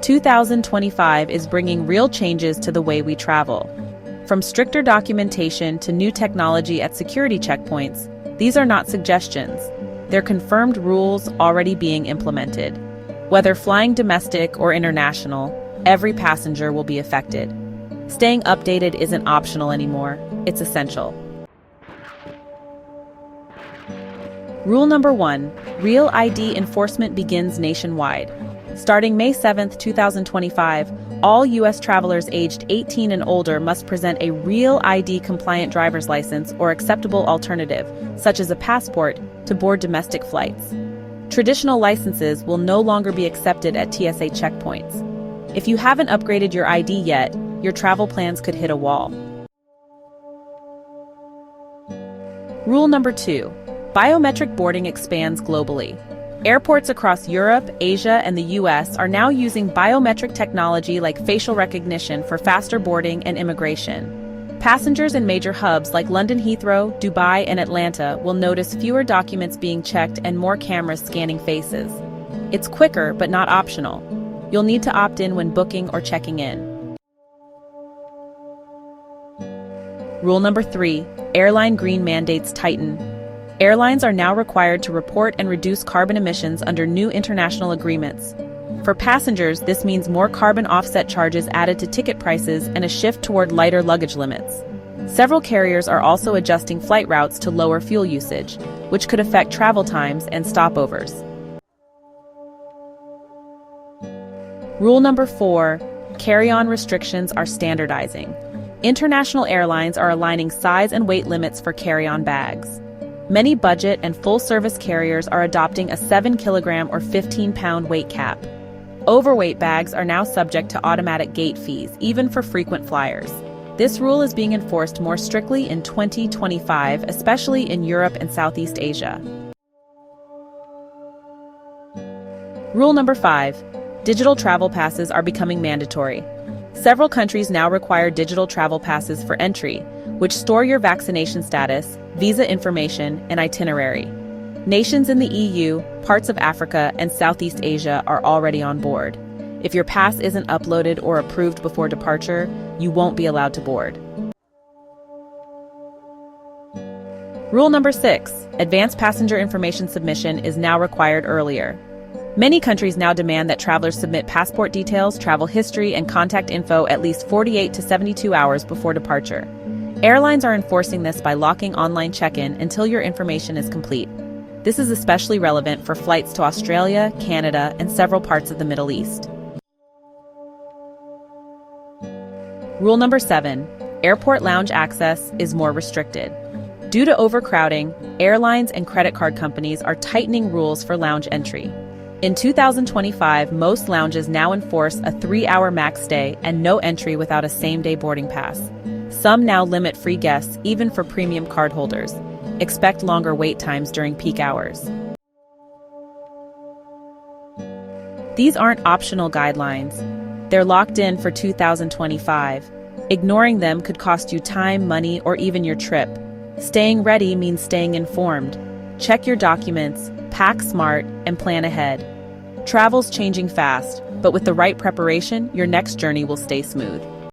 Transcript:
2025 is bringing real changes to the way we travel. From stricter documentation to new technology at security checkpoints, these are not suggestions. They're confirmed rules already being implemented. Whether flying domestic or international, every passenger will be affected. Staying updated isn't optional anymore, it's essential. Rule number 1, Real ID enforcement begins nationwide. Starting May 7, 2025, all U.S. travelers aged 18 and older must present a Real ID-compliant driver's license or acceptable alternative, such as a passport, to board domestic flights. Traditional licenses will no longer be accepted at TSA checkpoints. If you haven't upgraded your ID yet, your travel plans could hit a wall. Rule number 2, Biometric boarding expands globally. Airports across Europe, Asia, and the US are now using biometric technology like facial recognition for faster boarding and immigration. Passengers in major hubs like London Heathrow, Dubai, and Atlanta will notice fewer documents being checked and more cameras scanning faces. It's quicker, but not optional. You'll need to opt in when booking or checking in. Rule number 3, Airline green mandates tighten. Airlines are now required to report and reduce carbon emissions under new international agreements. For passengers, this means more carbon offset charges added to ticket prices and a shift toward lighter luggage limits. Several carriers are also adjusting flight routes to lower fuel usage, which could affect travel times and stopovers. Rule number 4, carry-on restrictions are standardizing. International airlines are aligning size and weight limits for carry-on bags. Many budget and full-service carriers are adopting a 7-kilogram or 15-pound weight cap. Overweight bags are now subject to automatic gate fees, even for frequent flyers. This rule is being enforced more strictly in 2025, especially in Europe and Southeast Asia. Rule number 5, digital travel passes are becoming mandatory. Several countries now require digital travel passes for entry, which store your vaccination status, visa information, and itinerary. Nations in the EU, parts of Africa, and Southeast Asia are already on board. If your pass isn't uploaded or approved before departure, you won't be allowed to board. Rule number 6, advanced passenger information submission is now required earlier. Many countries now demand that travelers submit passport details, travel history, and contact info at least 48 to 72 hours before departure. Airlines are enforcing this by locking online check-in until your information is complete. This is especially relevant for flights to Australia, Canada, and several parts of the Middle East. Rule number 7, airport lounge access is more restricted. Due to overcrowding, airlines and credit card companies are tightening rules for lounge entry. In 2025, most lounges now enforce a 3-hour max stay and no entry without a same-day boarding pass. Some now limit free guests even for premium cardholders. Expect longer wait times during peak hours. These aren't optional guidelines. They're locked in for 2025. Ignoring them could cost you time, money, or even your trip. Staying ready means staying informed. Check your documents, pack smart, and plan ahead. Travel's changing fast, but with the right preparation, your next journey will stay smooth.